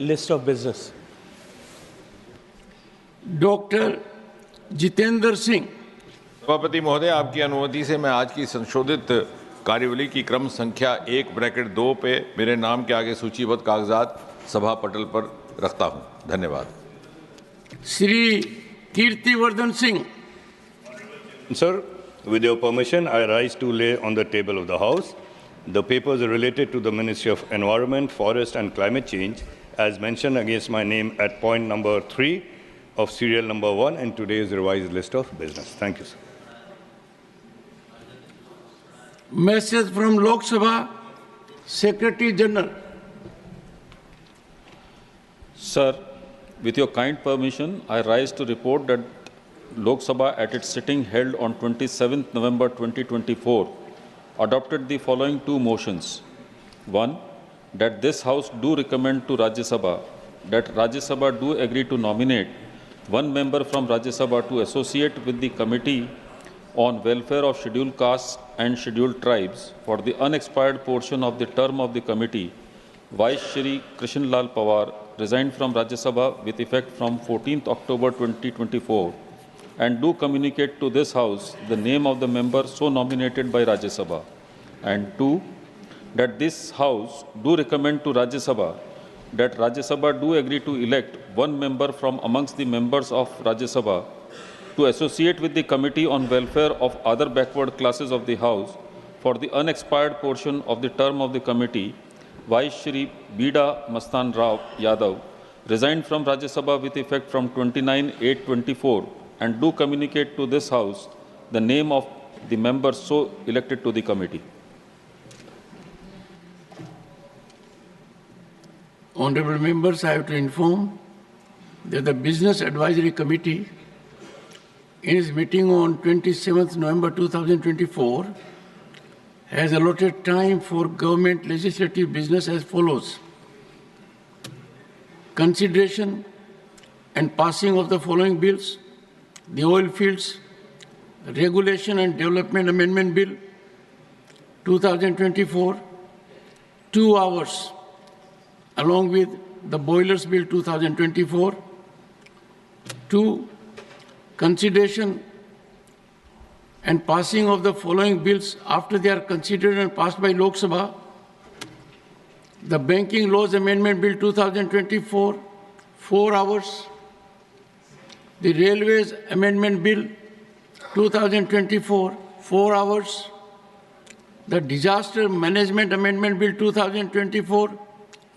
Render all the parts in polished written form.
list of business. Dr. Jitendra Singh. सभापति महोदय, आपकी अनुमति से मैं आज की संशोधित कार्यवली की क्रम संख्या 1(2) पे मेरे नाम के आगे सूचीबद्ध कागजात सभा पटल पर रखता हूं। धन्यवाद। Shri Kirtiwardhan Singh. Sir, with your permission, I rise to lay on the table of the House the papers related to the Ministry of Environment, Forest and Climate Change as mentioned against my name at point number 3 of serial number 1 in today's revised list of business. Thank you, sir. Message from Lok Sabha, Secretary General. Sir, with your kind permission, I rise to report that Lok Sabha at its sitting held on 27th November 2024 adopted the following two motions. One, that this House do recommend to Rajya Sabha that Rajya Sabha do agree to nominate one member from Rajya Sabha to associate with the Committee on Welfare of Scheduled Castes and Scheduled Tribes for the unexpired portion of the term of the committee. Vice Shri Krishan Lal Pawar resigned from Rajya Sabha with effect from 14th October 2024 and do communicate to this House the name of the member so nominated by Rajya Sabha. And two, that this House do recommend to Rajya Sabha that Rajya Sabha do agree to elect one member from amongst the members of Rajya Sabha to associate with the Committee on Welfare of other backward classes of the House for the unexpired portion of the term of the committee. Vice Shri Bida Mastan Rao Yadav resigned from Rajya Sabha with effect from 29/8/24 and do communicate to this House the name of the member so elected to the committee. Honorable members, I have to inform that the Business Advisory Committee in its meeting on 27th November 2024 has allotted time for government legislative business as follows. Consideration and passing of the following bills: the Oil Fields Regulation and Development Amendment Bill 2024, 2 hours, along with the Boilers Bill 2024. 2. Consideration and passing of the following bills after they are considered and passed by Lok Sabha: the Banking Laws Amendment Bill 2024, 4 hours; the Railways Amendment Bill 2024, 4 hours; the Disaster Management Amendment Bill 2024,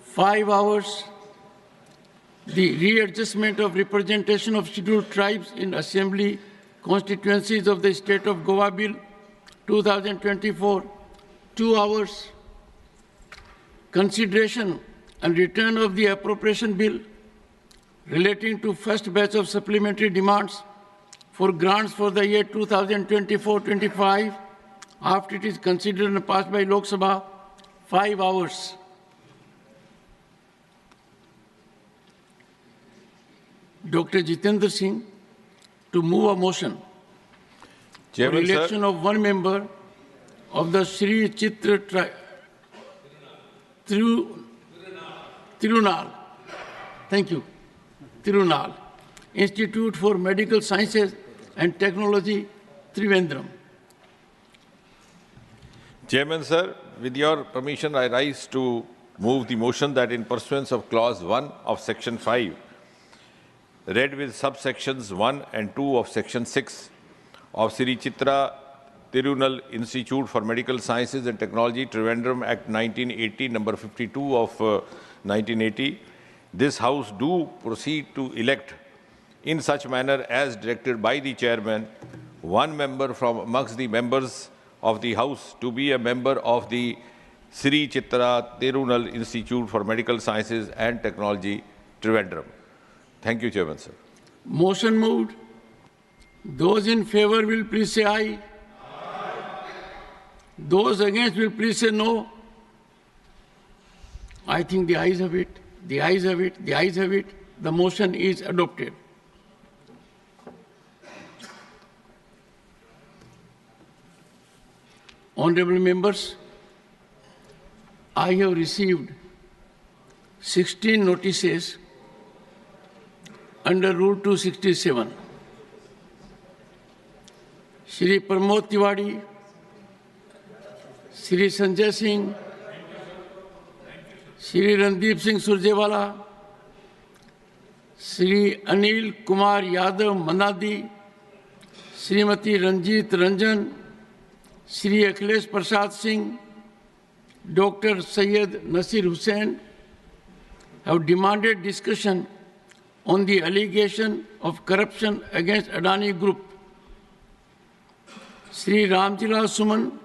5 hours; the Readjustment of Representation of Scheduled Tribes in Assembly Constituencies of the State of Goa Bill 2024, 2 hours; consideration and return of the Appropriation Bill relating to first batch of supplementary demands for grants for the year 2024-25 after it is considered and passed by Lok Sabha, 5 hours. Dr. Jitendra Singh to move a motion Chairman, for election of one member of the Sri Chitra Tirunal. Thank you. Tirunal Institute for Medical Sciences and Technology, Trivandrum. Chairman, sir, with your permission, I rise to move the motion that in pursuance of Clause 1 of Section 5, read with subsections 1 and 2 of Section 6 of Sri Chitra Tirunal Institute for Medical Sciences and Technology, Trivandrum Act 1980, number 52 of 1980, this House do proceed to elect in such manner as directed by the Chairman, one member from amongst the members of the House to be a member of the Sri Chitra Tirunal Institute for Medical Sciences and Technology, Trivandrum. Thank you, Chairman, sir. Motion moved. Those in favor will please say aye. Aye. Those against will please say no. I think the ayes have it. The ayes have it. The ayes have it. The motion is adopted. Honorable members, I have received 16 notices under Rule 267. Shri Pramod Tiwari, Shri Sanjay Singh, Shri Randeep Singh Surjewala, Shri Anil Kumar Yadav Manadi, Srimati Ranjit Ranjan, Shri Akhilesh Prasad Singh, Dr. Syed Nasir Hussain have demanded discussion on the allegation of corruption against Adani Group. Shri Ramjilal Suman,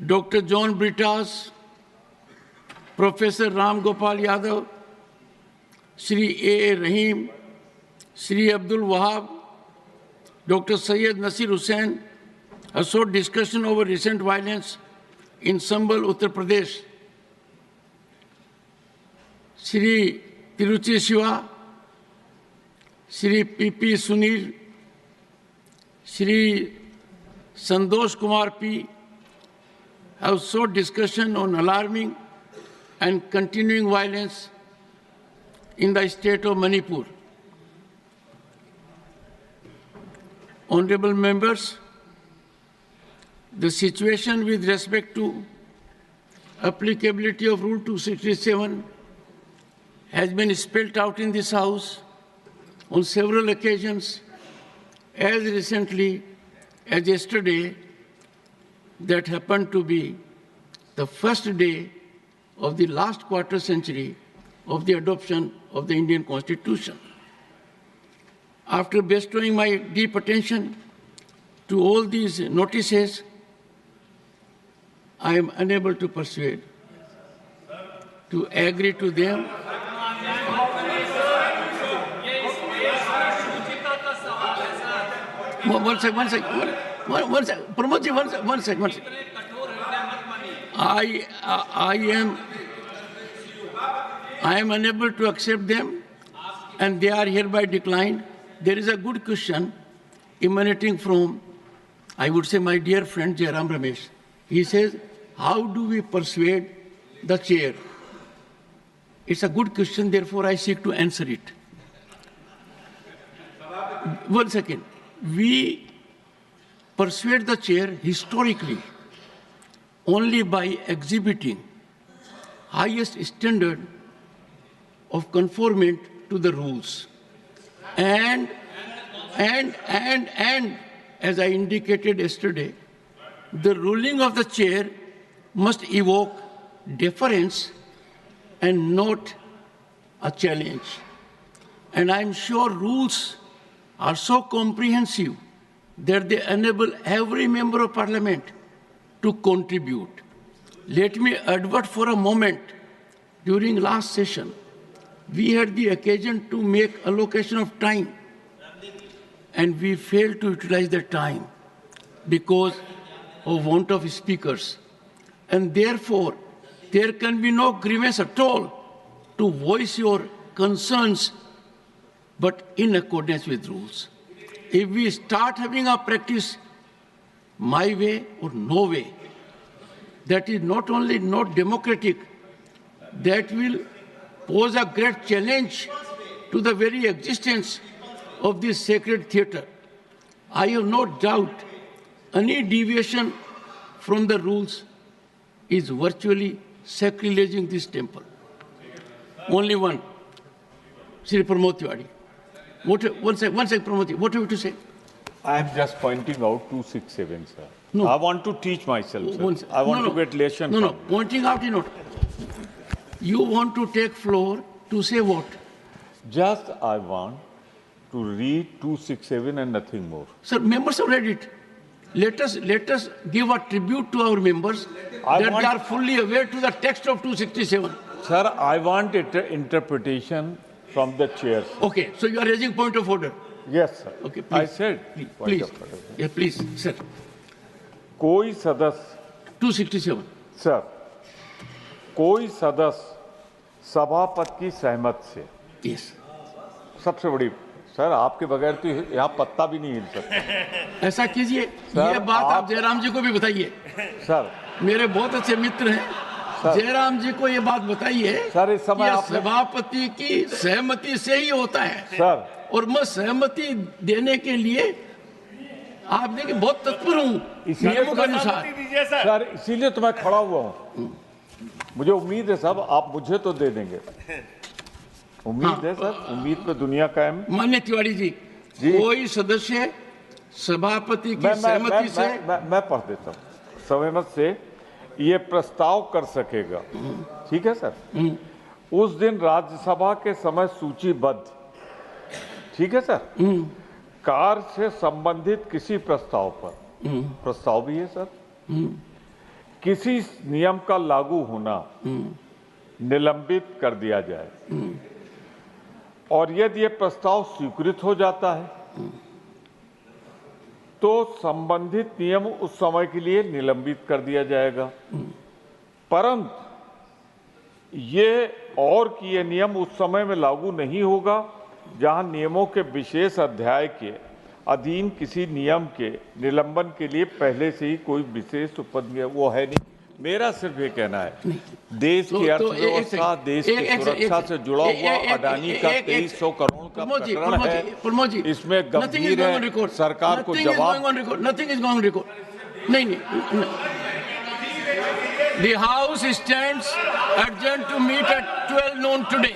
Dr. John Britas, Professor Ram Gopal Yadav, Shri A. Rahim, Shri Abdul Wahab, Dr. Syed Nasir Hussain have sought discussion over recent violence in Sambal, Uttar Pradesh. Shri Tiruchi Shiva, Shri P.P. Sunil, Shri Sandosh Kumar P. have sought discussion on alarming and continuing violence in the state of Manipur. Honorable members, the situation with respect to applicability of Rule 267 has been spelled out in this House on several occasions, as recently as yesterday, that happened to be the first day of the last quarter century of the adoption of the Indian Constitution. After bestowing my deep attention to all these notices, I am unable to persuade, to agree to them. One second. Pramod ji, one second. I am unable to accept them, and they are hereby declined. There is a good question emanating from, I would say, my dear friend Jairam Ramesh. He says, how do we persuade the chair? It's a good question, therefore I seek to answer it. 1 second. We persuade the chair historically only by exhibiting highest standard of conformity to the rules. And as I indicated yesterday, the ruling of the chair must evoke deference and not a challenge. And I'm sure rules are so comprehensive that they enable every member of parliament to contribute. Let me advert for a moment. During last session, we had the occasion to make allocation of time, and we failed to utilize the time because of want of speakers. And therefore, there can be no grievance at all to voice your concerns, but in accordance with rules. If we start having a practice my way or no way, that is not only not democratic, that will pose a great challenge to the very existence of this sacred theatre. I have no doubt any deviation from the rules is virtually sacrileging this temple. Only one. Shri Pramod Tiwari. One sec, Pramod ji. What have you to say? I am just pointing out 267, sir. No. I want to teach myself, sir. I want to get lesson No, from pointing out is not. You want to take floor to say what? Just I want to read 267 and nothing more. Sir, members have read it. Let us give a tribute to our members that they are fully aware to the text of 267. Sir, I want interpretation from the chair. Okay, so you are raising point of order. Yes, sir. Okay, please. I said Please. Yeah, please, sir. कोई सदस्य 267. Sir कोई सदस्य सभापति की सहमत से Yes. सबसे बड़ी सर आपके बगैर तो यहाँ पत्ता भी नहीं हिल सकता ऐसा कीजिए, ये बात आप जयराम जी को भी बताइए। सर मेरे बहुत अच्छे मित्र हैं, जयराम जी को ये बात बताइए सर, इस समय कि आपने सभापति की सहमति से ही होता है सर, और मैं सहमति देने के लिए आप देखिए बहुत तत्पर हूँ नियमों के अनुसार। सर, इसीलिए तो मैं खड़ा हुआ हूँ। मुझे उम्मीद है साहब आप मुझे तो दे देंगे। उम्मीद है सर, उम्मीद पे दुनिया कायम। मान्य तिवारी जी, कोई सदस्य सभापति की सहमति से मैं पढ़ देता हूँ। सहमत से ये प्रस्ताव कर सकेगा, ठीक है सर। उस दिन राज्यसभा के समय सूचीबद्ध, ठीक है सर, कार्य से संबंधित किसी प्रस्ताव पर, प्रस्ताव भी है सर, किसी नियम का लागू होना निलंबित कर दिया जाए और यदि ये प्रस्ताव स्वीकृत हो जाता है तो संबंधित नियम उस समय के लिए निलंबित कर दिया जाएगा, परंतु ये और कि ये नियम उस समय में लागू नहीं होगा जहां नियमों के विशेष अध्याय के अधीन किसी नियम के निलंबन के लिए पहले से ही कोई विशेष उपनियम वो है नहीं। मेरा सिर्फ ये कहना है, देश की अर्थव्यवस्था, देश की सुरक्षा से जुड़ा हुआ अडानी का 2300 करोड़ का प्रकरण है, इसमें गंभीर है, सरकार को जवाब। Nothing is going record. नहीं, the house stands adjourn to meet at 12 noon today.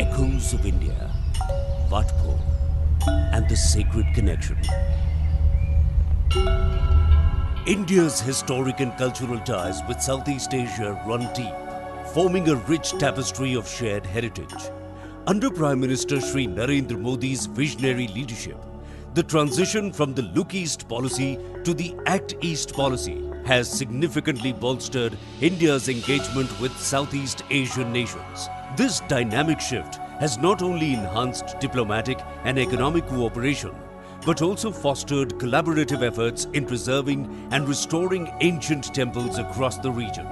Echoes of India, Vatpo, and the Sacred Connection. India's historic and cultural ties with Southeast Asia run deep, forming a rich tapestry of shared heritage. Under Prime Minister Shri Narendra Modi's visionary leadership, the transition from the Look East policy to the Act East policy has significantly bolstered India's engagement with Southeast Asian nations. This dynamic shift has not only enhanced diplomatic and economic cooperation, but also fostered collaborative efforts in preserving and restoring ancient temples across the region.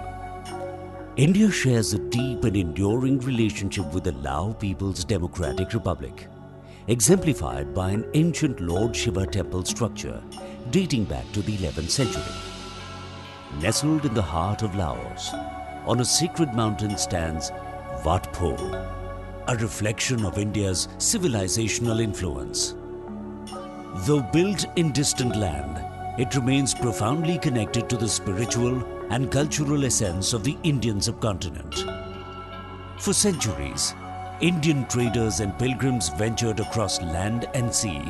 India shares a deep and enduring relationship with the Lao People's Democratic Republic, exemplified by an ancient Lord Shiva temple structure dating back to the 11th century. Nestled in the heart of Laos, on a sacred mountain stands Wat Pho, a reflection of India's civilizational influence. Though built in distant land, it remains profoundly connected to the spiritual and cultural essence of the Indian subcontinent. For centuries, Indian traders and pilgrims ventured across land and sea,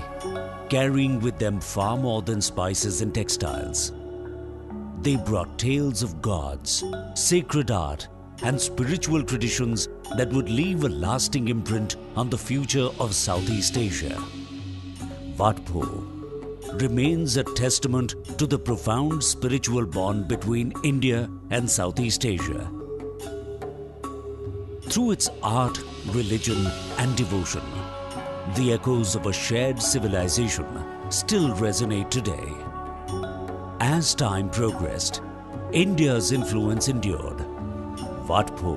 carrying with them far more than spices and textiles. They brought tales of gods, sacred art, and spiritual traditions that would leave a lasting imprint on the future of Southeast Asia. Wat Pho remains a testament to the profound spiritual bond between India and Southeast Asia. Through its art, religion, and devotion, the echoes of a shared civilization still resonate today. As time progressed, India's influence endured. Wat Pho,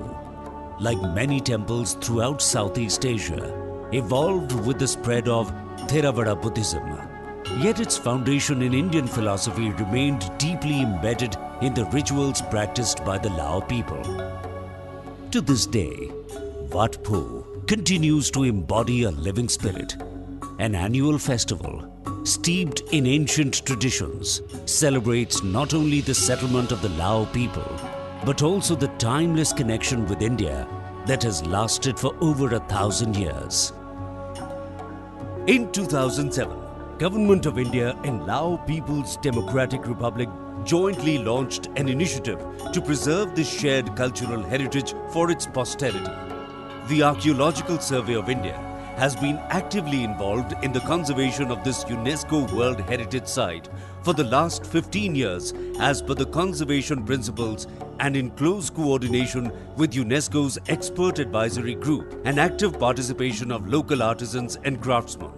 like many temples throughout Southeast Asia, evolved with the spread of Theravada Buddhism. Yet its foundation in Indian philosophy remained deeply embedded in the rituals practiced by the Lao people. To this day, Wat Pho continues to embody a living spirit. An annual festival, steeped in ancient traditions, celebrates not only the settlement of the Lao people, but also the timeless connection with India that has lasted for over 1,000 years. In 2007, Government of India and Lao People's Democratic Republic jointly launched an initiative to preserve this shared cultural heritage for its posterity. The Archaeological Survey of India has been actively involved in the conservation of this UNESCO World Heritage Site for the last 15 years as per the conservation principles and in close coordination with UNESCO's expert advisory group and active participation of local artisans and craftsmen.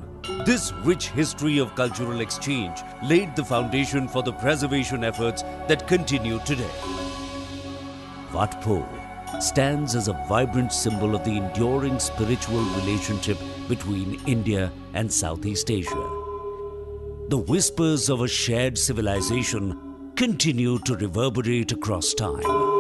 This rich history of cultural exchange laid the foundation for the preservation efforts that continue today. Wat Pho stands as a vibrant symbol of the enduring spiritual relationship between India and Southeast Asia. The whispers of a shared civilization continue to reverberate across time.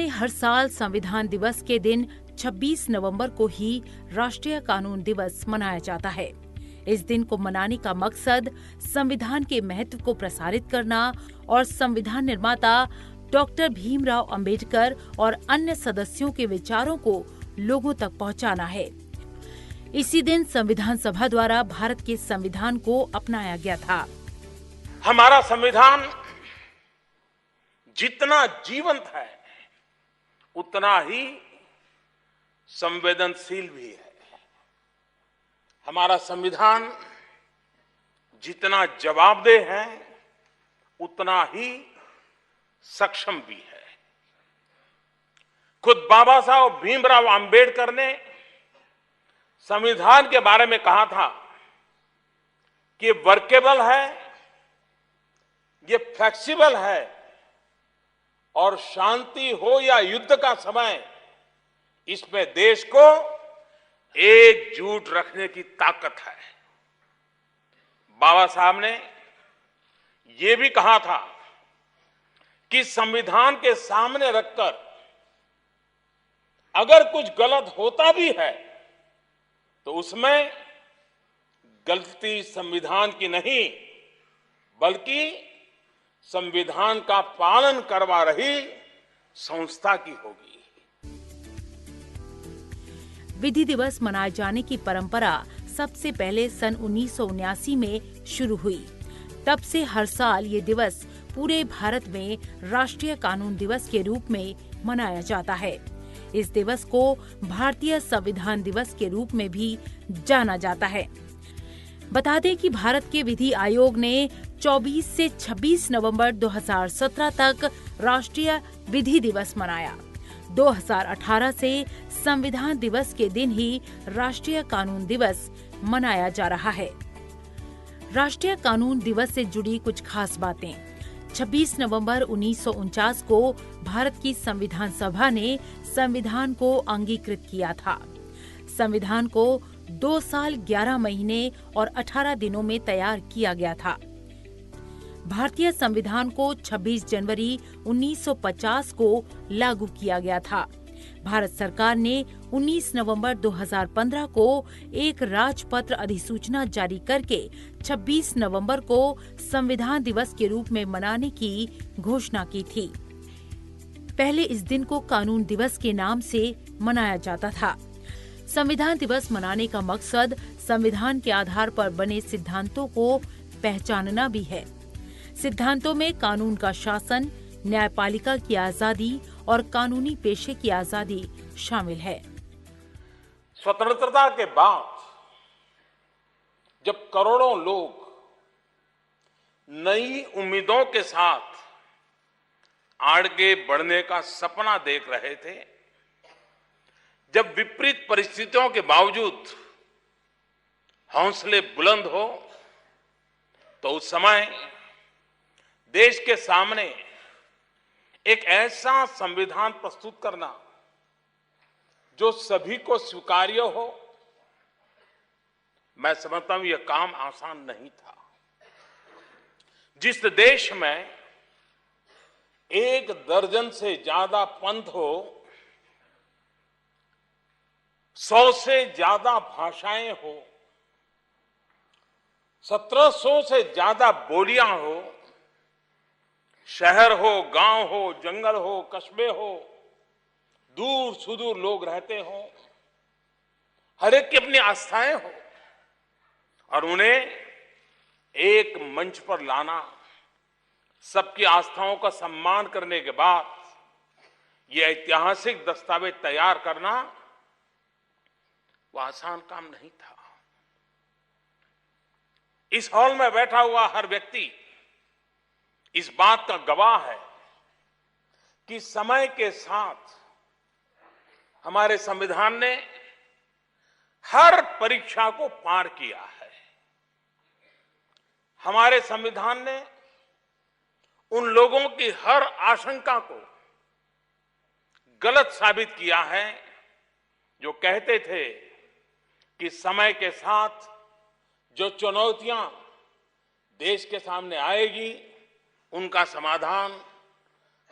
में हर साल संविधान दिवस के दिन 26 नवंबर को ही राष्ट्रीय कानून दिवस मनाया जाता है। इस दिन को मनाने का मकसद संविधान के महत्व को प्रसारित करना और संविधान निर्माता डॉक्टर भीमराव अंबेडकर और अन्य सदस्यों के विचारों को लोगों तक पहुंचाना है। इसी दिन संविधान सभा द्वारा भारत के संविधान को अपनाया गया था। हमारा संविधान जितना जीवंत है उतना ही संवेदनशील भी है। हमारा संविधान जितना जवाबदेह है उतना ही सक्षम भी है। खुद बाबा साहब भीमराव अंबेडकर ने संविधान के बारे में कहा था कि वर्केबल है, ये फ्लेक्सिबल है और शांति हो या युद्ध का समय इसमें देश को एकजुट रखने की ताकत है। बाबा साहब ने यह भी कहा था कि संविधान के सामने रखकर अगर कुछ गलत होता भी है तो उसमें गलती संविधान की नहीं बल्कि संविधान का पालन करवा रही संस्था की होगी। विधि दिवस मनाए जाने की परंपरा सबसे पहले सन 1979 में शुरू हुई। तब से हर साल ये दिवस पूरे भारत में राष्ट्रीय कानून दिवस के रूप में मनाया जाता है। इस दिवस को भारतीय संविधान दिवस के रूप में भी जाना जाता है। बता दें कि भारत के विधि आयोग ने 24 से 26 नवंबर 2017 तक राष्ट्रीय विधि दिवस मनाया। 2018 से संविधान दिवस के दिन ही राष्ट्रीय कानून दिवस मनाया जा रहा है। राष्ट्रीय कानून दिवस से जुड़ी कुछ खास बातें। 26 नवंबर 1949 को भारत की संविधान सभा ने संविधान को अंगीकृत किया था। संविधान को 2 साल 11 महीने और 18 दिनों में तैयार किया गया था। भारतीय संविधान को 26 जनवरी 1950 को लागू किया गया था। भारत सरकार ने 19 नवंबर 2015 को एक राजपत्र अधिसूचना जारी करके 26 नवंबर को संविधान दिवस के रूप में मनाने की घोषणा की थी। पहले इस दिन को कानून दिवस के नाम से मनाया जाता था। संविधान दिवस मनाने का मकसद संविधान के आधार पर बने सिद्धांतों को पहचानना भी है। सिद्धांतों में कानून का शासन, न्यायपालिका की आजादी और कानूनी पेशे की आजादी शामिल है। स्वतंत्रता के बाद जब करोड़ों लोग नई उम्मीदों के साथ आगे बढ़ने का सपना देख रहे थे, जब विपरीत परिस्थितियों के बावजूद हौसले बुलंद हो, तो उस समय देश के सामने एक ऐसा संविधान प्रस्तुत करना जो सभी को स्वीकार्य हो, मैं समझता हूं यह काम आसान नहीं था। जिस देश में 1 दर्जन से ज्यादा पंथ हो, 100 से ज्यादा भाषाएं हो, 1700 से ज्यादा बोलियां हो, शहर हो, गांव हो, जंगल हो, कस्बे हो, दूर सुदूर लोग रहते हो, हर एक की अपनी आस्थाएं हो और उन्हें एक मंच पर लाना, सबकी आस्थाओं का सम्मान करने के बाद ये ऐतिहासिक दस्तावेज तैयार करना वो आसान काम नहीं था। इस हॉल में बैठा हुआ हर व्यक्ति इस बात का गवाह है कि समय के साथ हमारे संविधान ने हर परीक्षा को पार किया है। हमारे संविधान ने उन लोगों की हर आशंका को गलत साबित किया है जो कहते थे कि समय के साथ जो चुनौतियां देश के सामने आएगी उनका समाधान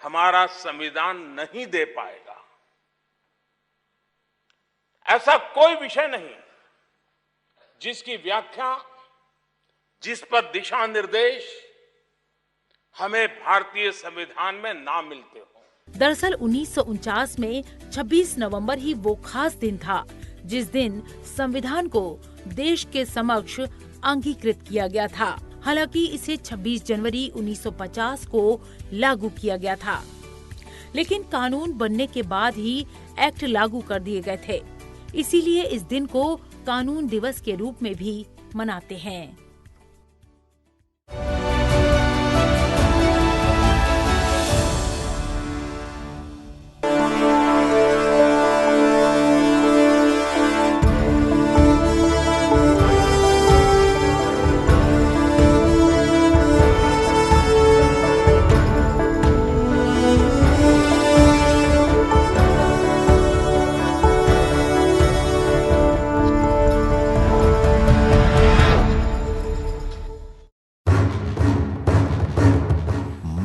हमारा संविधान नहीं दे पाएगा। ऐसा कोई विषय नहीं जिसकी व्याख्या, जिस पर दिशा निर्देश हमें भारतीय संविधान में ना मिलते हो। दरअसल 1949 में 26 नवंबर ही वो खास दिन था जिस दिन संविधान को देश के समक्ष अंगीकृत किया गया था। हालांकि इसे 26 जनवरी 1950 को लागू किया गया था, लेकिन कानून बनने के बाद ही एक्ट लागू कर दिए गए थे। इसीलिए इस दिन को कानून दिवस के रूप में भी मनाते हैं।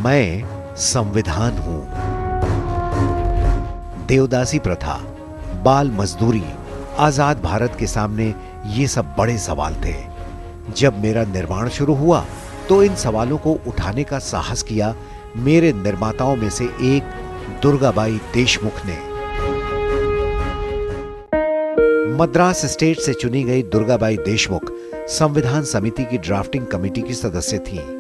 मैं संविधान हूं। देवदासी प्रथा, बाल मजदूरी, आजाद भारत के सामने ये सब बड़े सवाल थे। जब मेरा निर्माण शुरू हुआ तो इन सवालों को उठाने का साहस किया मेरे निर्माताओं में से एक दुर्गाबाई देशमुख ने। मद्रास स्टेट से चुनी गई दुर्गाबाई देशमुख संविधान समिति की ड्राफ्टिंग कमेटी की सदस्य थीं।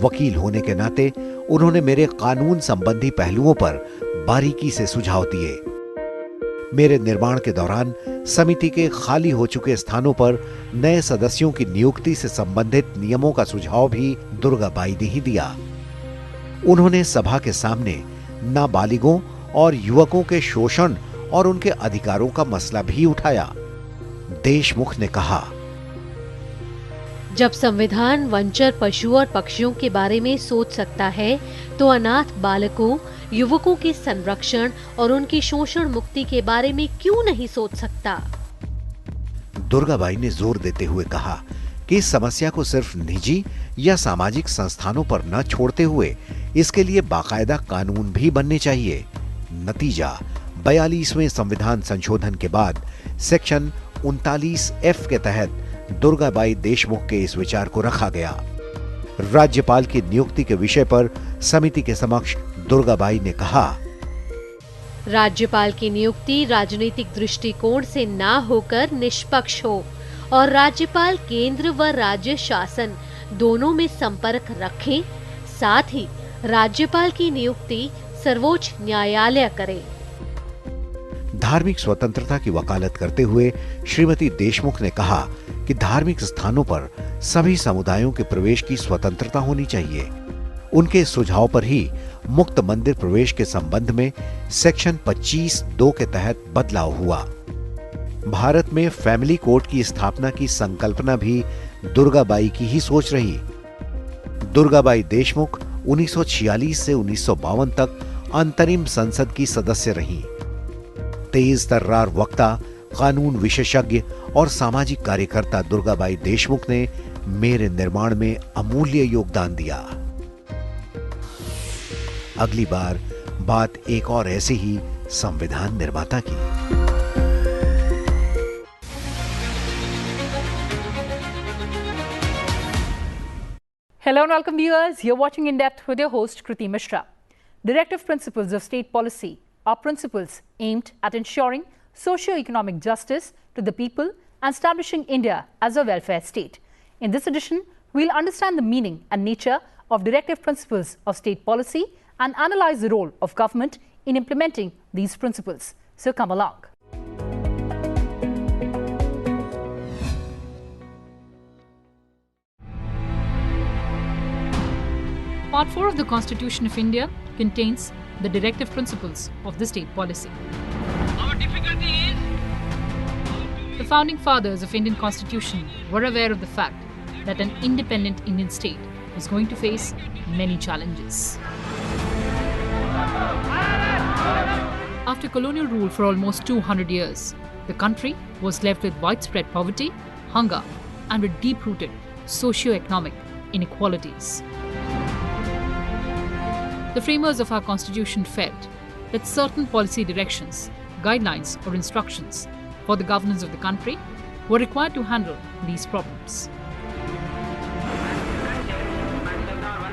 वकील होने के नाते उन्होंने मेरे कानून संबंधी पहलुओं पर बारीकी से सुझाव दिए। मेरे निर्माण के दौरान समिति के खाली हो चुके स्थानों पर नए सदस्यों की नियुक्ति से संबंधित नियमों का सुझाव भी दुर्गाबाई ने ही दिया। उन्होंने सभा के सामने नाबालिगों और युवकों के शोषण और उनके अधिकारों का मसला भी उठाया। देशमुख ने कहा, जब संविधान वंचर पशु और पक्षियों के बारे में सोच सकता है तो अनाथ बालकों, युवकों के संरक्षण और उनकी शोषण मुक्ति के बारे में क्यों नहीं सोच सकता? दुर्गाबाई ने जोर देते हुए कहा कि इस समस्या को सिर्फ निजी या सामाजिक संस्थानों पर न छोड़ते हुए इसके लिए बाकायदा कानून भी बनने चाहिए। नतीजा 42वें संविधान संशोधन के बाद सेक्शन 39F के तहत दुर्गाबाई देशमुख के इस विचार को रखा गया। राज्यपाल की नियुक्ति के विषय पर समिति के समक्ष दुर्गाबाई ने कहा, राज्यपाल की नियुक्ति राजनीतिक दृष्टिकोण से ना होकर निष्पक्ष हो और राज्यपाल केंद्र व राज्य शासन दोनों में संपर्क रखें। साथ ही राज्यपाल की नियुक्ति सर्वोच्च न्यायालय करे। धार्मिक स्वतंत्रता की वकालत करते हुए श्रीमती देशमुख ने कहा कि धार्मिक स्थानों पर सभी समुदायों के प्रवेश की स्वतंत्रता होनी चाहिए। उनके सुझाव पर ही मुक्त मंदिर प्रवेश के संबंध में सेक्शन 25(2) के तहत बदलाव हुआ। भारत में फैमिली कोर्ट की स्थापना की संकल्पना भी दुर्गाबाई की ही सोच रही। दुर्गाबाई देशमुख 1946 से 1952 तक अंतरिम संसद की सदस्य रहीं। तेज तर्रार वक्ता, कानून विशेषज्ञ और सामाजिक कार्यकर्ता दुर्गाबाई देशमुख ने मेरे निर्माण में अमूल्य योगदान दिया। अगली बार बात एक और ऐसे ही संविधान निर्माता की। Hello and welcome viewers. You're watching In Depth with your host Kriti Mishra. Directive principles of state policy are principles aimed at ensuring socio-economic justice to the people and establishing India as a welfare state. In this edition, we'll understand the meaning and nature of directive principles of state policy and analyze the role of government in implementing these principles. So come along. Part 4 of the Constitution of India contains the directive principles of the state policy. Our difficulty is the founding fathers of Indian Constitution were aware of the fact that an independent Indian state was going to face many challenges. After colonial rule for almost 200 years, the country was left with widespread poverty, hunger, and with deep-rooted socio-economic inequalities. The framers of our constitution felt that certain policy directions, guidelines or instructions for the governance of the country were required to handle these problems.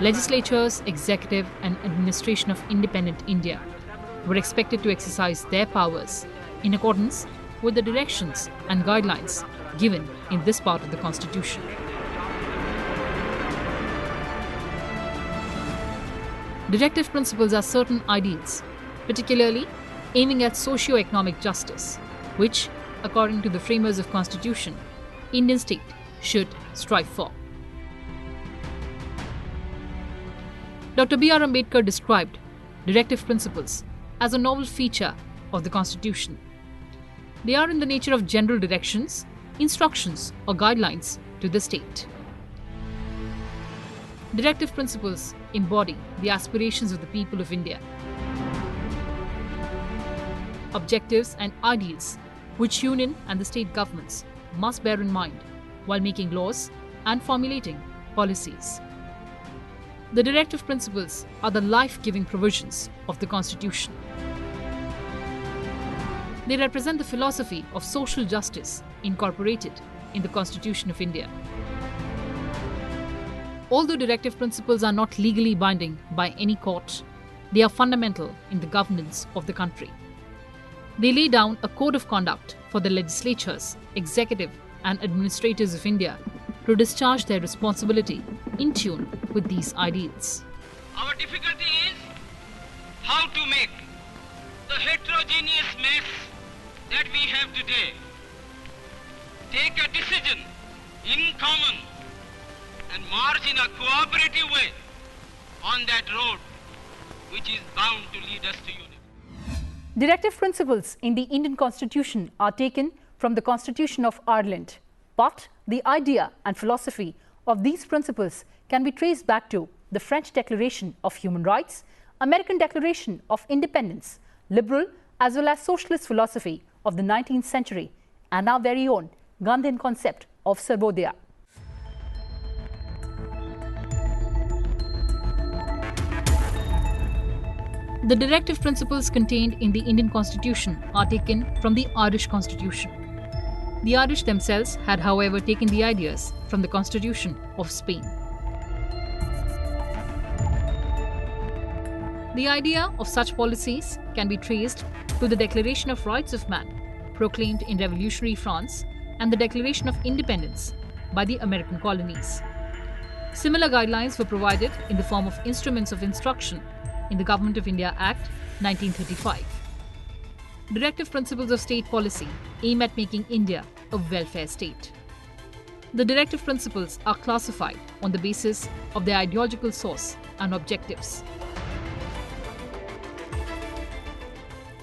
Legislatures, executive and administration of independent India were expected to exercise their powers in accordance with the directions and guidelines given in this part of the Constitution. Directive principles are certain ideals, particularly aiming at socio-economic justice, which, according to the framers of Constitution, Indian state should strive for. Dr. B.R. Ambedkar described directive principles as a novel feature of the Constitution. They are in the nature of general directions, instructions or guidelines to the state. Directive principles embody the aspirations of the people of India. Objectives and ideals which union and the state governments must bear in mind while making laws and formulating policies. The directive principles are the life-giving provisions of the Constitution. They represent the philosophy of social justice incorporated in the Constitution of India. Although directive principles are not legally binding by any court, they are fundamental in the governance of the country. They lay down a code of conduct for the legislatures, executive and administrators of India to discharge their responsibility in tune with these ideals. Our difficulty is how to make the heterogeneous mess that we have today take a decision in common and march in a cooperative way on that road which is bound to lead us to unity. Directive principles in the Indian Constitution are taken from the Constitution of Ireland, but the idea and philosophy of these principles can be traced back to the French Declaration of Human Rights, American Declaration of Independence, liberal as well as socialist philosophy of the 19th century, and our very own Gandhian concept of Sarvodaya. The directive principles contained in the Indian Constitution are taken from the Irish Constitution. The Irish themselves had, however, taken the ideas from the Constitution of Spain. The idea of such policies can be traced to the Declaration of Rights of Man, proclaimed in revolutionary France, and the Declaration of Independence by the American colonies. Similar guidelines were provided in the form of instruments of instruction in the Government of India Act 1935. Directive principles of state policy aim at making India a welfare state. The directive principles are classified on the basis of their ideological source and objectives.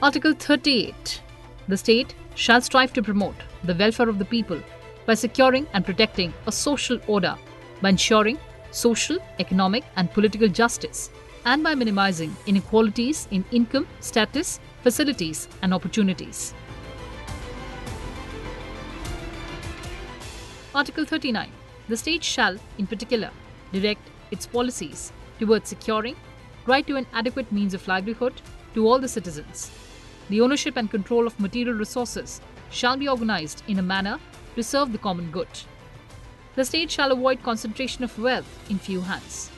Article 38. The state shall strive to promote the welfare of the people by securing and protecting a social order, by ensuring social, economic and political justice, and by minimizing inequalities in income, status, facilities and opportunities. Article 39. The state shall, in particular, direct its policies towards securing right to an adequate means of livelihood to all the citizens. The ownership and control of material resources shall be organized in a manner to serve the common good. The state shall avoid concentration of wealth in few hands.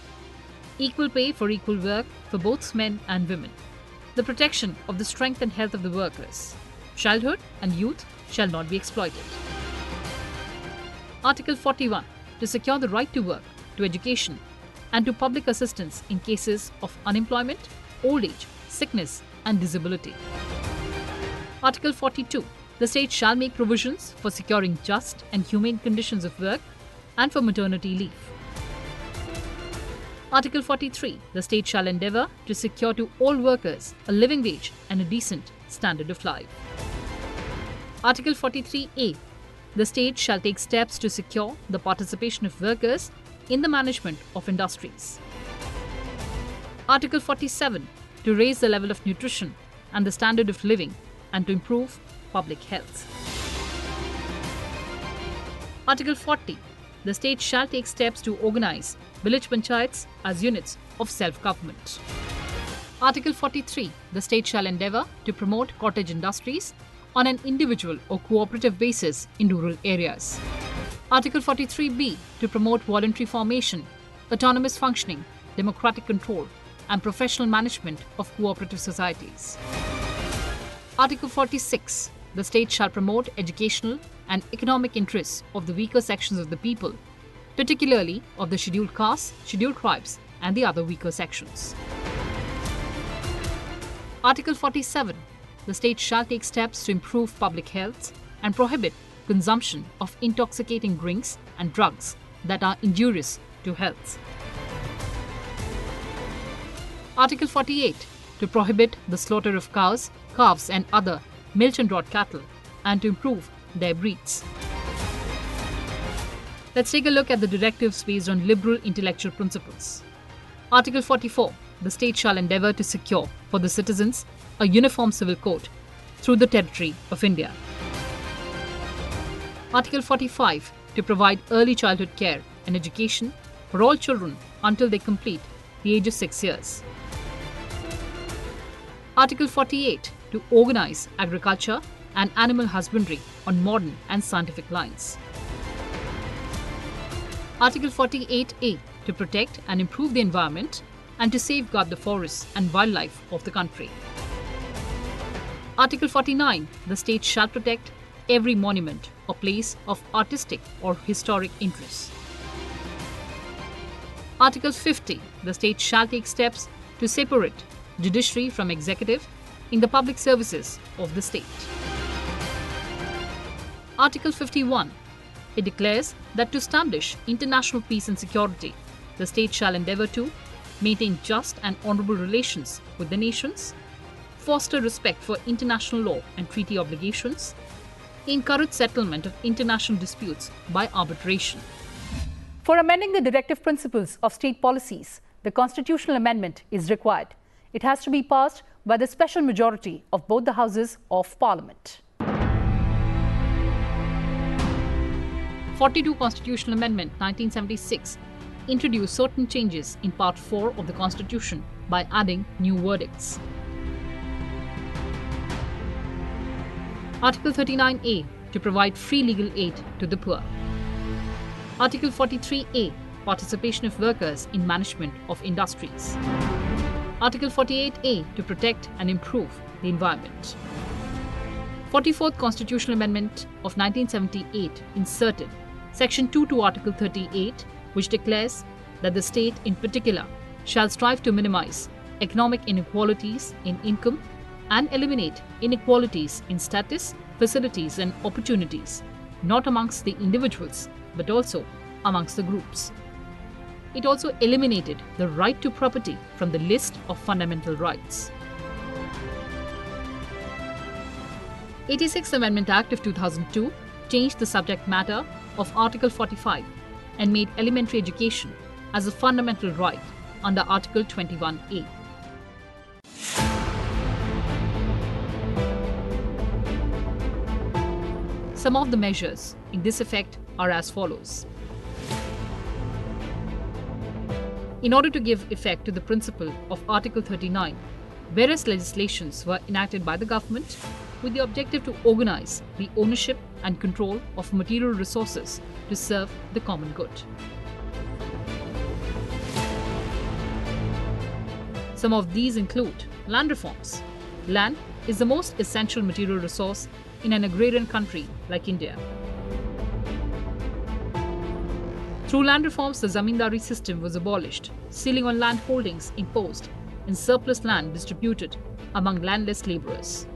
Equal pay for equal work for both men and women. The protection of the strength and health of the workers. Childhood and youth shall not be exploited. Article 41. To secure the right to work, to education, and to public assistance in cases of unemployment, old age, sickness, and disability. Article 42. The state shall make provisions for securing just and humane conditions of work and for maternity leave. Article 43. The state shall endeavour to secure to all workers a living wage and a decent standard of life. Article 43A. The state shall take steps to secure the participation of workers in the management of industries. Article 47. To raise the level of nutrition and the standard of living and to improve public health. Article 40. The state shall take steps to organize village panchayats as units of self-government. Article 43. The state shall endeavour to promote cottage industries on an individual or cooperative basis in rural areas. Article 43B. To promote voluntary formation, autonomous functioning, democratic control, and professional management of cooperative societies. Article 46. The state shall promote educational and economic interests of the weaker sections of the people, particularly of the scheduled castes, scheduled tribes, and the other weaker sections. Article 47. The state shall take steps to improve public health and prohibit consumption of intoxicating drinks and drugs that are injurious to health. Article 48. To prohibit the slaughter of cows, calves and other milch and draught cattle and to improve their breeds. Let's take a look at the directives based on liberal intellectual principles. Article 44. The state shall endeavour to secure for the citizens a uniform civil code through the territory of India. Article 45. To provide early childhood care and education for all children until they complete the age of 6 years. Article 48. To organize agriculture and animal husbandry on modern and scientific lines. Article 48A. To protect and improve the environment and to safeguard the forests and wildlife of the country. Article 49. The state shall protect every monument or place of artistic or historic interest. Article 50. The state shall take steps to separate judiciary from executive in the public services of the state. Article 51. It declares that to establish international peace and security, the state shall endeavour to maintain just and honourable relations with the nations, foster respect for international law and treaty obligations, encourage settlement of international disputes by arbitration. For amending the directive principles of state policies, the constitutional amendment is required. It has to be passed by the special majority of both the houses of Parliament. 42 Constitutional Amendment 1976 introduced certain changes in Part 4 of the Constitution by adding new verdicts. Article 39A to provide free legal aid to the poor. Article 43A participation of workers in management of industries. Article 48A to protect and improve the environment. 44th Constitutional Amendment of 1978 inserted Section 2 to Article 38, which declares that the state in particular shall strive to minimize economic inequalities in income and eliminate inequalities in status, facilities and opportunities, not amongst the individuals, but also amongst the groups. It also eliminated the right to property from the list of fundamental rights. 86th Amendment Act of 2002 changed the subject matter of Article 45 and made elementary education as a fundamental right under Article 21A. Some of the measures in this effect are as follows. In order to give effect to the principle of Article 39, various legislations were enacted by the government with the objective to organize the ownership and control of material resources to serve the common good. Some of these include land reforms. Land is the most essential material resource in an agrarian country like India. Through land reforms, the zamindari system was abolished, ceiling on land holdings imposed, and surplus land distributed among landless labourers.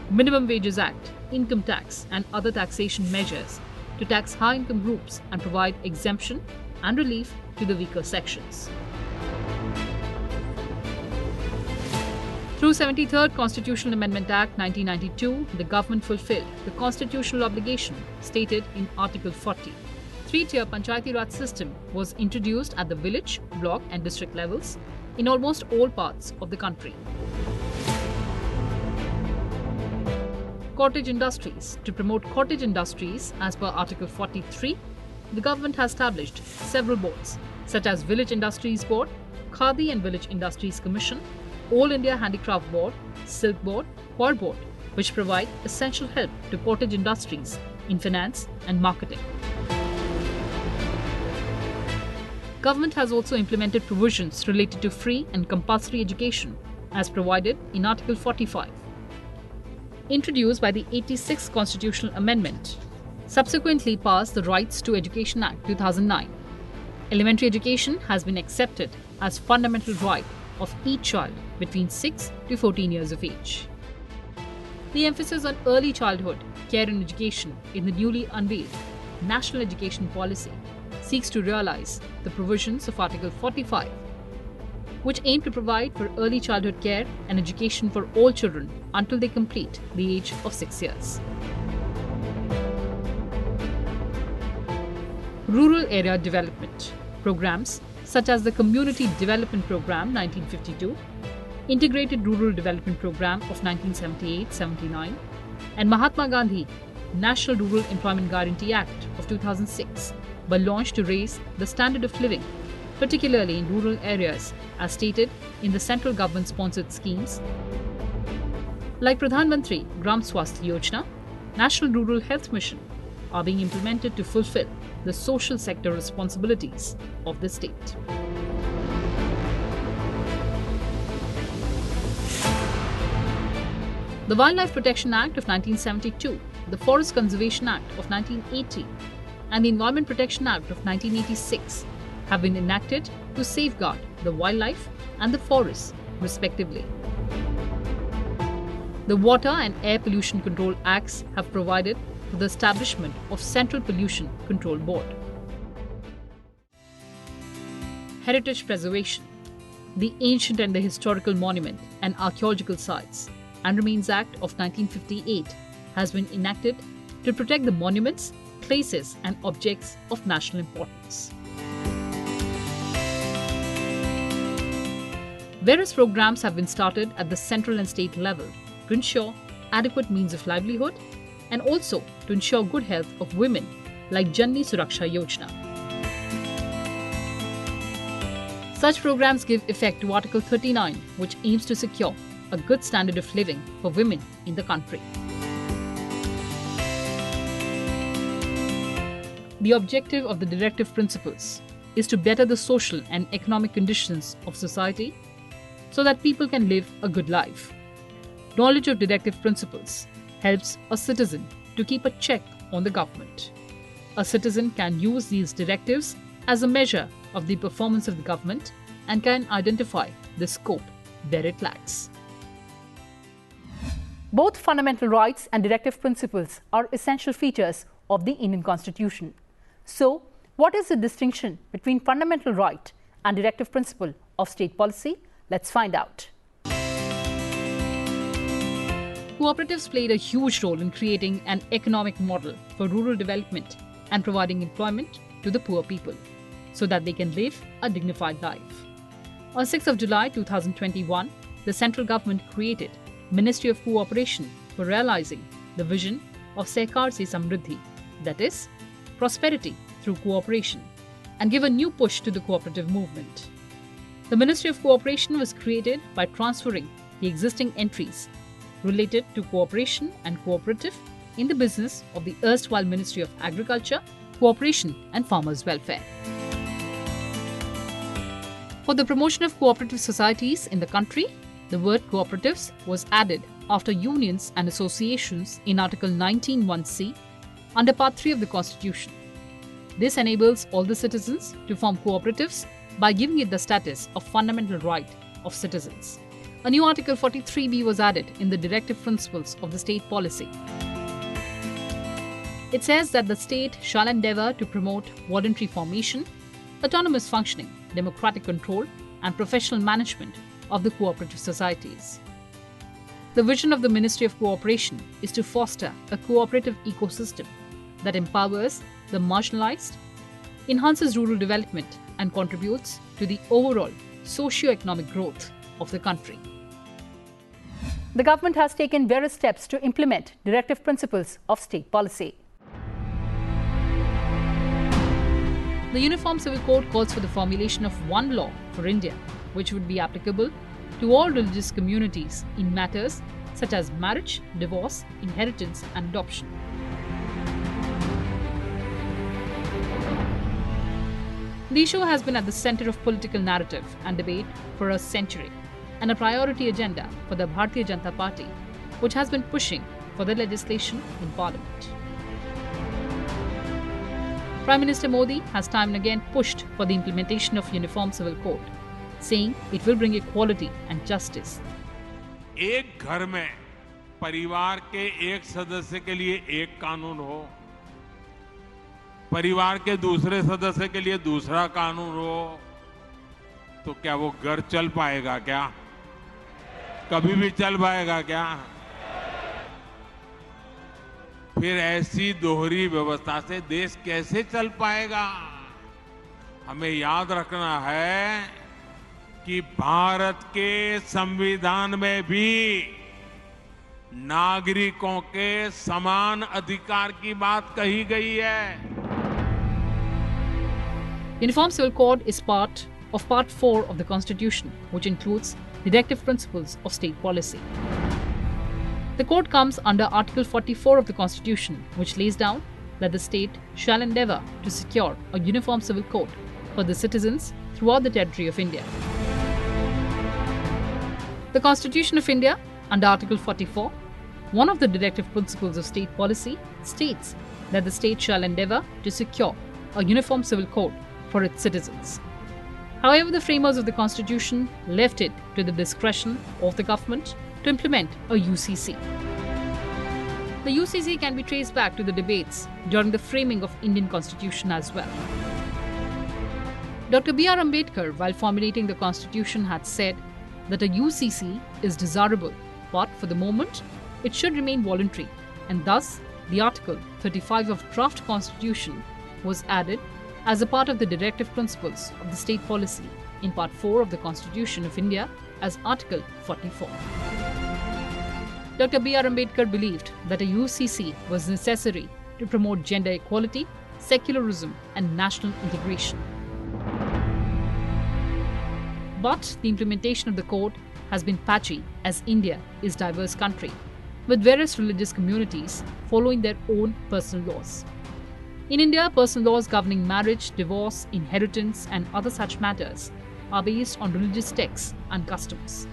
Minimum Wages Act, income tax and other taxation measures to tax high-income groups and provide exemption and relief to the weaker sections. Through 73rd Constitutional Amendment Act 1992, the government fulfilled the constitutional obligation stated in Article 40. Three-tier Panchayati Raj system was introduced at the village, block and district levels in almost all parts of the country. Cottage industries. To promote cottage industries as per Article 43, the government has established several boards such as Village Industries Board, Khadi and Village Industries Commission, All India Handicraft Board, Silk Board, Core Board, which provide essential help to cottage industries in finance and marketing. Government has also implemented provisions related to free and compulsory education as provided in Article 45. Introduced by the 86th Constitutional Amendment, subsequently passed the Rights to Education Act 2009. Elementary education has been accepted as fundamental right of each child between 6 to 14 years of age. The emphasis on early childhood care and education in the newly unveiled National Education Policy seeks to realize the provisions of Article 45, which aim to provide for early childhood care and education for all children until they complete the age of 6 years. Rural area development programs such as the Community Development Program 1952, Integrated Rural Development Program of 1978-79, and Mahatma Gandhi National Rural Employment Guarantee Act of 2006 were launched to raise the standard of living, particularly in rural areas, as stated in the central government-sponsored schemes like Pradhan Mantri Gram Swasthya Yojana, National Rural Health Mission are being implemented to fulfill the social sector responsibilities of the state. The Wildlife Protection Act of 1972, the Forest Conservation Act of 1980, and the Environment Protection Act of 1986 have been enacted to safeguard the wildlife and the forests, respectively. The Water and Air Pollution Control Acts have provided for the establishment of Central Pollution Control Board. Heritage preservation. The Ancient and the Historical Monument and Archaeological Sites and Remains Act of 1958 has been enacted to protect the monuments, places and objects of national importance. Various programs have been started at the central and state level to ensure adequate means of livelihood and also to ensure good health of women, like Janni Suraksha Yojana. Such programs give effect to Article 39, which aims to secure a good standard of living for women in the country. The objective of the directive principles is to better the social and economic conditions of society so that people can live a good life. Knowledge of directive principles helps a citizen to keep a check on the government. A citizen can use these directives as a measure of the performance of the government and can identify the scope where it lacks. Both fundamental rights and directive principles are essential features of the Indian Constitution. So, what is the distinction between fundamental right and directive principle of state policy? Let's find out. Cooperatives played a huge role in creating an economic model for rural development and providing employment to the poor people so that they can live a dignified life. On 6th of July 2021, the central government created Ministry of Cooperation for realizing the vision of Sehkar Se Samriddhi, that is, prosperity through cooperation, and give a new push to the cooperative movement. The Ministry of Cooperation was created by transferring the existing entries related to cooperation and cooperative in the business of the erstwhile Ministry of Agriculture, Cooperation and Farmers' Welfare. For the promotion of cooperative societies in the country, the word cooperatives was added after unions and associations in Article 19(1)(c) under Part 3 of the Constitution. This enables all the citizens to form cooperatives by giving it the status of fundamental right of citizens. A new Article 43(b) was added in the directive principles of the state policy. It says that the state shall endeavour to promote voluntary formation, autonomous functioning, democratic control and professional management of the cooperative societies. The vision of the Ministry of Cooperation is to foster a cooperative ecosystem that empowers the marginalized, enhances rural development and contributes to the overall socio-economic growth of the country. The government has taken various steps to implement directive principles of state policy. The Uniform Civil Code calls for the formulation of one law for India, which would be applicable to all religious communities in matters such as marriage, divorce, inheritance, and adoption. The issue has been at the center of political narrative and debate for a century, and a priority agenda for the Bharatiya Janata Party, which has been pushing for the legislation in Parliament. Prime Minister Modi has time and again pushed for the implementation of Uniform Civil Code, saying it will bring equality and justice. एक घर में परिवार के एक सदस्य के लिए एक कानून हो, परिवार के दूसरे सदस्य के लिए दूसरा कानून हो, तो क्या वो घर चल पाएगा क्या? कभी भी चल पाएगा क्या? फिर ऐसी दोहरी व्यवस्था से देश कैसे चल पाएगा? हमें याद रखना है कि भारत के संविधान में भी नागरिकों के समान अधिकार की बात कही गई है. Uniform Civil Code is part of Part 4 of the Constitution, which includes the directive principles of state policy. The code comes under Article 44 of the Constitution, which lays down that the state shall endeavour to secure a uniform civil code for the citizens throughout the territory of India. The Constitution of India, under Article 44, one of the directive principles of state policy, states that the state shall endeavour to secure a uniform civil code for its citizens. However, the framers of the Constitution left it to the discretion of the government to implement a UCC. The UCC can be traced back to the debates during the framing of Indian Constitution as well. Dr. B.R. Ambedkar, while formulating the Constitution, had said that a UCC is desirable, but for the moment, it should remain voluntary, and thus the Article 35 of Draft Constitution was added as a part of the directive principles of the state policy in Part 4 of the Constitution of India as Article 44. Dr. B.R. Ambedkar believed that a UCC was necessary to promote gender equality, secularism, and national integration. But the implementation of the code has been patchy, as India is a diverse country, with various religious communities following their own personal laws. In India, personal laws governing marriage, divorce, inheritance, and other such matters are based on religious texts and customs.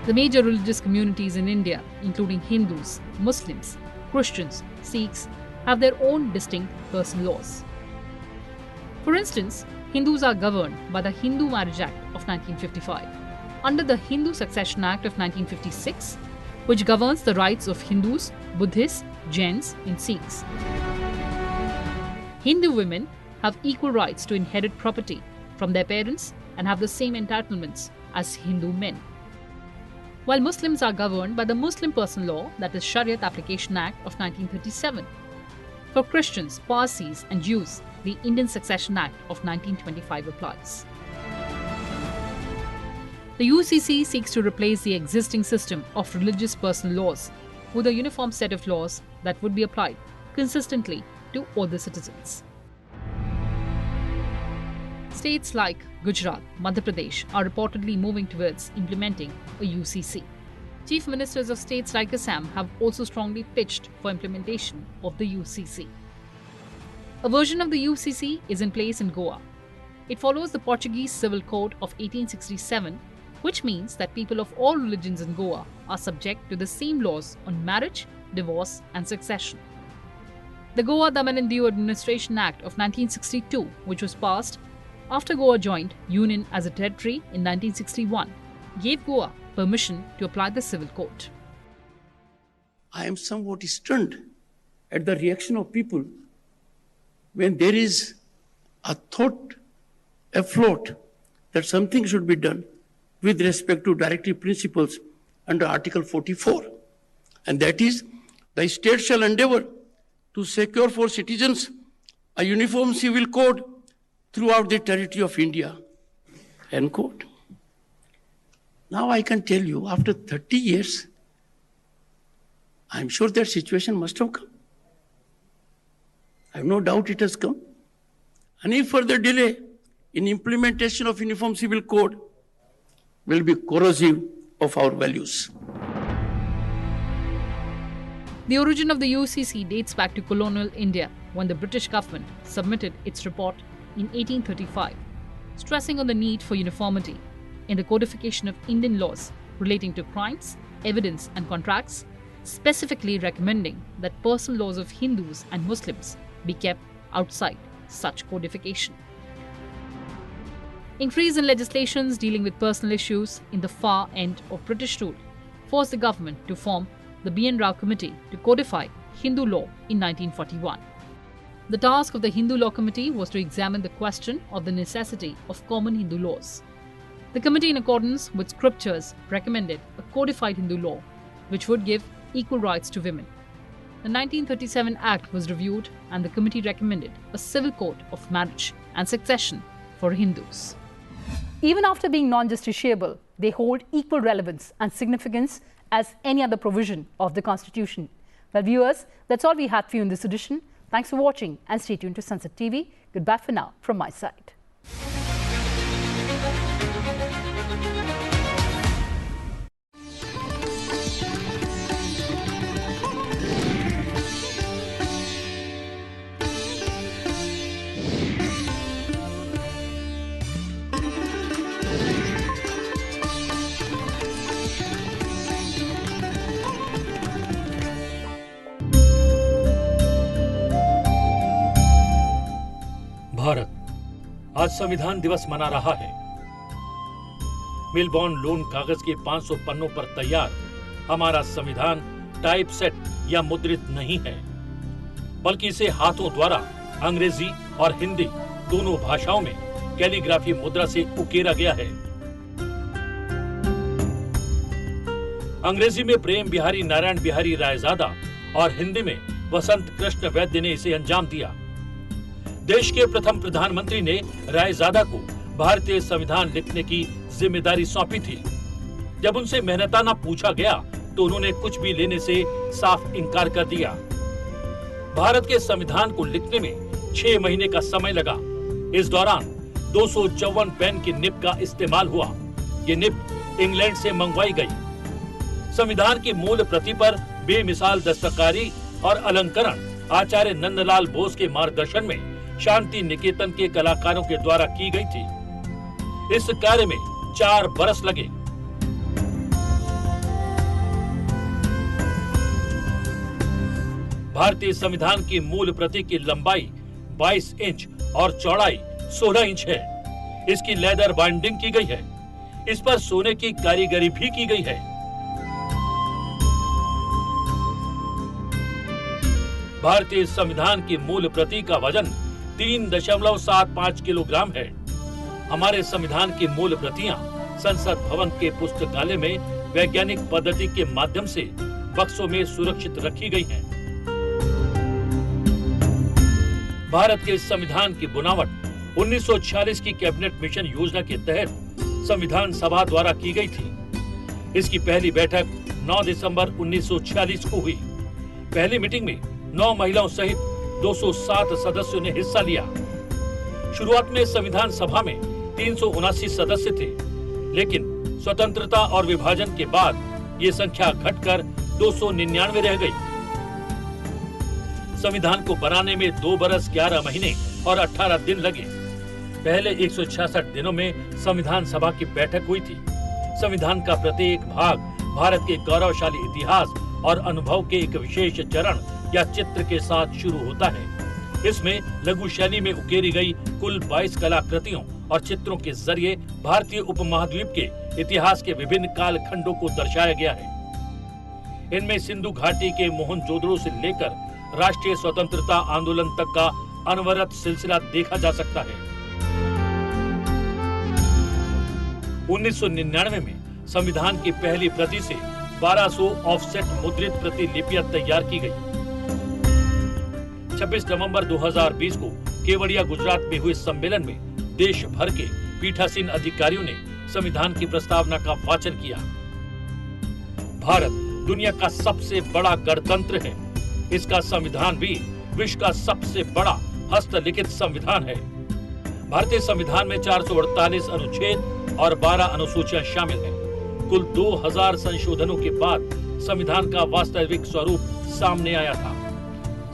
The major religious communities in India, including Hindus, Muslims, Christians, Sikhs, have their own distinct personal laws. For instance, Hindus are governed by the Hindu Marriage Act of 1955, under the Hindu Succession Act of 1956, which governs the rights of Hindus, Buddhists, Jains, and Sikhs. Hindu women have equal rights to inherit property from their parents and have the same entitlements as Hindu men. While Muslims are governed by the Muslim Personal Law, that is Shariat Application Act of 1937. For Christians, Parsis, and Jews, the Indian Succession Act of 1925 applies. The UCC seeks to replace the existing system of religious personal laws with a uniform set of laws that would be applied consistently to all the citizens. States like Gujarat, Madhya Pradesh are reportedly moving towards implementing a UCC. Chief ministers of states like Assam have also strongly pitched for implementation of the UCC. A version of the UCC is in place in Goa. It follows the Portuguese Civil Code of 1867, which means that people of all religions in Goa are subject to the same laws on marriage, divorce, and succession. The Goa Daman and Diu Administration Act of 1962, which was passed after Goa joined Union as a territory in 1961, gave Goa permission to apply the civil code. I am somewhat stunned at the reaction of people when there is a thought afloat that something should be done with respect to directive principles under Article 44. And that is, the state shall endeavour to secure for citizens a uniform civil code throughout the territory of India. End quote. Now I can tell you, after 30 years, I'm sure that situation must have come. I have no doubt it has come. Any further delay in implementation of Uniform Civil Code will be corrosive of our values. The origin of the UCC dates back to colonial India, when the British government submitted its report in 1835, stressing on the need for uniformity in the codification of Indian laws relating to crimes, evidence and contracts, specifically recommending that personal laws of Hindus and Muslims be kept outside such codification. Increase in legislations dealing with personal issues in the far end of British rule forced the government to form the B.N. Rao Committee to codify Hindu law in 1941. The task of the Hindu Law Committee was to examine the question of the necessity of common Hindu laws. The committee, in accordance with scriptures, recommended a codified Hindu law which would give equal rights to women. The 1937 Act was reviewed and the committee recommended a civil code of marriage and succession for Hindus. Even after being non-justiciable, they hold equal relevance and significance as any other provision of the Constitution. Well, viewers, that's all we had for you in this edition. Thanks for watching and stay tuned to Sunset TV. Goodbye for now from my side. Bharat आज संविधान दिवस मना रहा है। मिलबॉर्न loan कागज के 500 पन्नों पर तैयार हमारा संविधान टाइप सेट या मुद्रित नहीं है, बल्कि इसे हाथों द्वारा अंग्रेजी और हिंदी दोनों भाषाओं में कैलीग्राफी मुद्रा से उकेरा गया है। अंग्रेजी में प्रेम बिहारी नारायण बिहारी रायजादा और हिंदी में वसंत कृष्ण वैद्य ने इसे अंजाम दिया। देश के प्रथम प्रधानमंत्री ने रायजादा को भारतीय संविधान लिखने की जिम्मेदारी सौंपी थी। जब उनसे मेहनताना पूछा गया तो उन्होंने कुछ भी लेने से साफ इनकार कर दिया। भारत के संविधान को लिखने में 6 महीने का समय लगा। इस दौरान 254 पेन की निब का इस्तेमाल हुआ। ये निब इंग्लैंड से मंगवाई गई। संविधान की मूल प्रति पर बेमिसाल दस्तकारी और अलंकरण आचार्य नंदलाल बोस के मार्गदर्शन में शांति निकेतन के कलाकारों के द्वारा की गई थी। इस कार्य में 4 बरस लगे। भारतीय संविधान की मूल प्रति की लंबाई 22 इंच और चौड़ाई 16 इंच है। इसकी लेदर बाइंडिंग की गई है। इस पर सोने की कारीगरी भी की गई है। भारतीय संविधान की मूल प्रति का वजन 3.75 किलोग्राम है। हमारे संविधान की मूल प्रतियां संसद भवन के पुस्तकालय में वैज्ञानिक पद्धति के माध्यम से बक्सों में सुरक्षित रखी गई हैं। भारत के संविधान की बुनावट 1946 की कैबिनेट मिशन योजना के तहत संविधान सभा द्वारा की गई थी। इसकी पहली बैठक 9 दिसंबर 1946 को हुई। पहली मीटिंग में 9 महिलाओं सहित 207 सदस्यों ने हिस्सा लिया। शुरुआत में संविधान सभा में 379 सदस्य थे, लेकिन स्वतंत्रता और विभाजन के बाद ये संख्या घटकर 299 रह गई। संविधान को बनाने में 2 बरस 11 महीने और 18 दिन लगे। पहले 166 दिनों में संविधान सभा की बैठक हुई थी। संविधान का प्रत्येक भाग भारत के गौरवशाली इतिहास और अनुभव के एक विशेष चरण या चित्र के साथ शुरू होता है। इसमें लघु शैली में उकेरी गई कुल 22 कलाकृतियों और चित्रों के जरिए भारतीय उपमहाद्वीप के इतिहास के विभिन्न कालखंडों को दर्शाया गया है। इनमें सिंधु घाटी के मोहनजोदड़ो से लेकर राष्ट्रीय स्वतंत्रता आंदोलन तक का अनवरत सिलसिला देखा जा सकता है। 1999 में संविधान की पहली प्रति से 1200 ऑफसेट मुद्रित प्रतिलिपियां तैयार की गई। 26 नवंबर 2020 को केवड़िया गुजरात में हुए सम्मेलन में देश भर के पीठासीन अधिकारियों ने संविधान की प्रस्तावना का वाचन किया। भारत दुनिया का सबसे बड़ा गणतंत्र है। इसका संविधान भी विश्व का सबसे बड़ा हस्तलिखित संविधान है। भारतीय संविधान में 448 अनुच्छेद और 12 अनुसूचियां शामिल हैं। कुल 2000 संशोधनों के बाद संविधान का वास्तविक स्वरूप सामने आया था।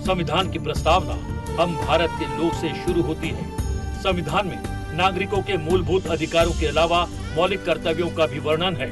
संविधान की प्रस्तावना हम भारत के लोग से शुरू होती है। संविधान में नागरिकों के मूलभूत अधिकारों के अलावा मौलिक कर्तव्यों का भी वर्णन है।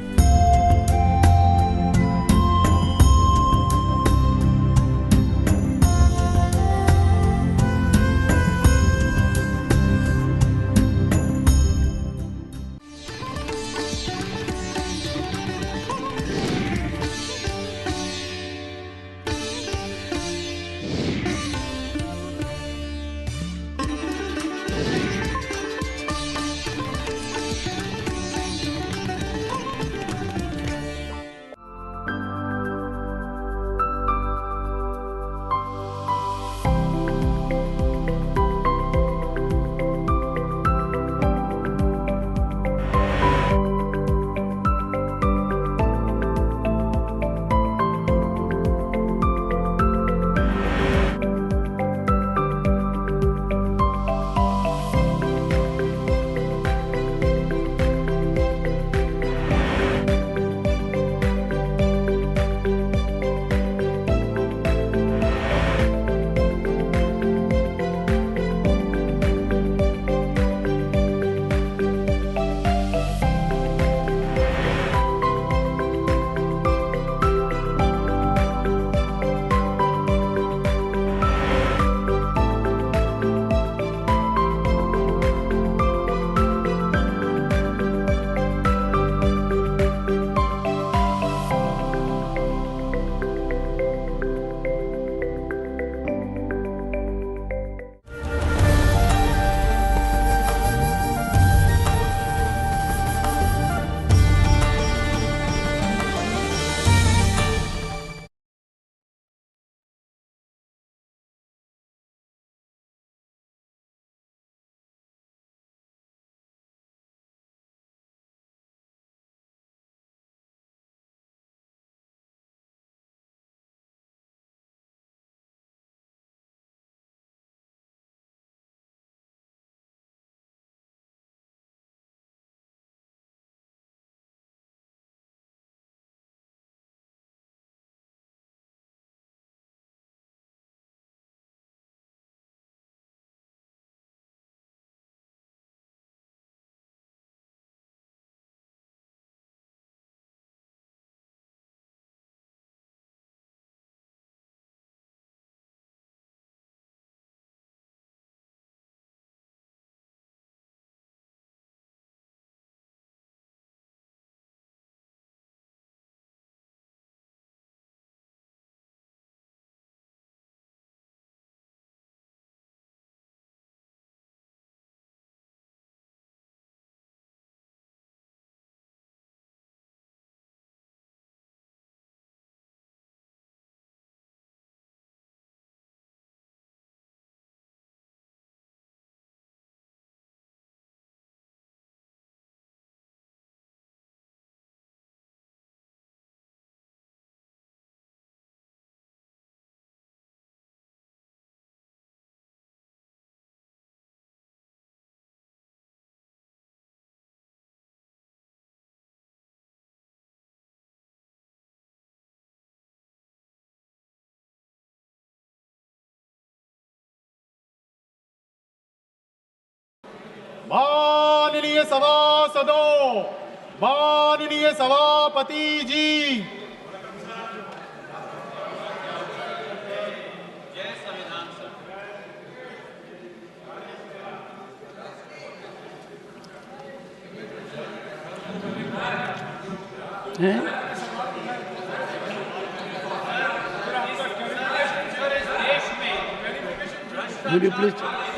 माननीय सभासदों, माननीय सभापति जी,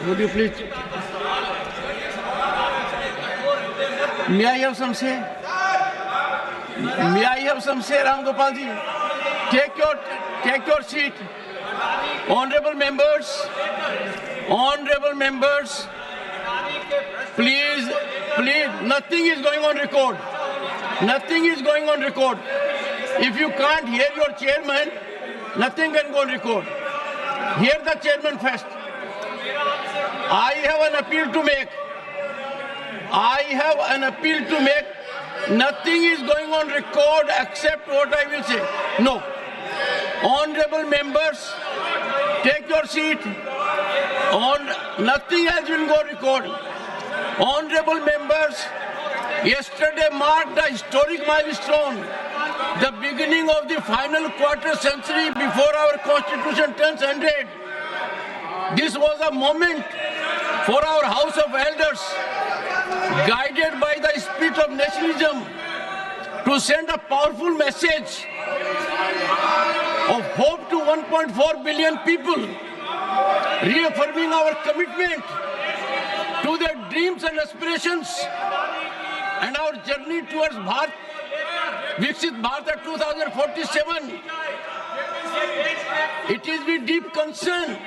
would you please may I have some say? May I have some say, Ram Gopal ji? Take your seat. Honorable members, please, nothing is going on record. Nothing is going on record. If you can't hear your chairman, nothing can go on record. Hear the chairman first. I have an appeal to make. I have an appeal to make. Nothing is going on record except what I will say. No. Honorable members, take your seat. Nothing has been go record. Honorable members, yesterday marked a historic milestone, the beginning of the final quarter century before our constitution turns 100. This was a moment for our House of Elders, guided by the spirit of nationalism, to send a powerful message of hope to 1.4 billion people, reaffirming our commitment to their dreams and aspirations and our journey towards Viksit Bharat 2047. It is with deep concern,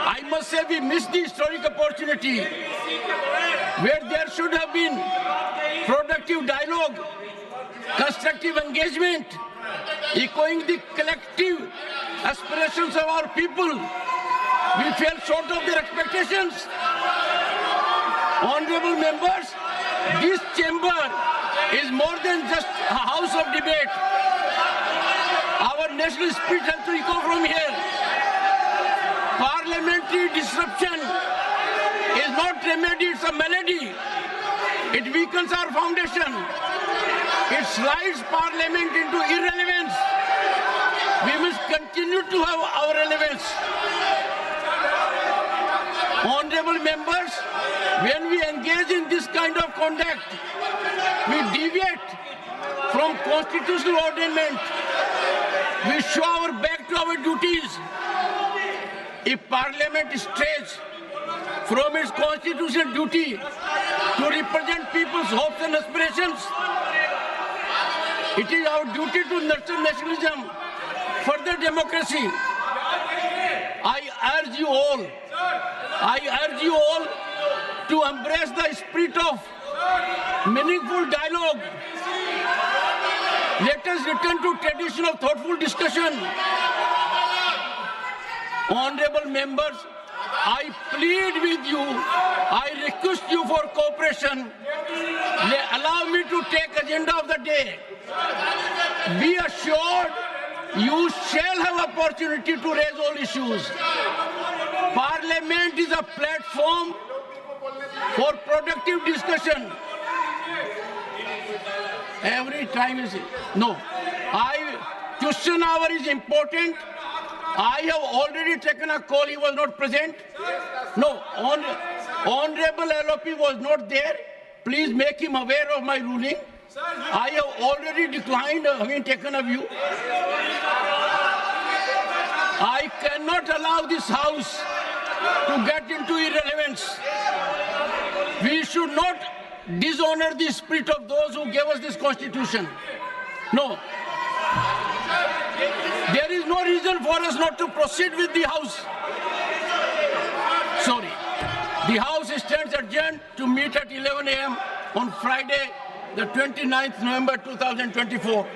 I must say, we missed the historic opportunity where there should have been productive dialogue, constructive engagement, echoing the collective aspirations of our people. We fell short of their expectations. Honorable members, this chamber is more than just a house of debate. Our national spirit has to echo from here. Parliamentary disruption is not remedy, it's a malady. It weakens our foundation. It slides Parliament into irrelevance. We must continue to have our relevance. Honorable members, when we engage in this kind of conduct, we deviate from constitutional ordainment. We show our back to our duties. If Parliament strays from its constitutional duty to represent people's hopes and aspirations, it is our duty to nurture nationalism, further democracy. I urge you all to embrace the spirit of meaningful dialogue. Let us return to tradition of thoughtful discussion. Honorable members, I plead with you, I request you for cooperation. Allow me to take agenda of the day. Be assured you shall have opportunity to raise all issues. Parliament is a platform for productive discussion. Every time is no. Question hour is important. I have already taken a call. He was not present. No, Honorable LOP was not there. Please make him aware of my ruling. I have already declined having taken a view. I cannot allow this House to get into irrelevance. We should not dishonor the spirit of those who gave us this constitution. No. There is no reason for us not to proceed with the House. Sorry. The House stands adjourned to meet at 11 a.m. on Friday, the 29th November 2024.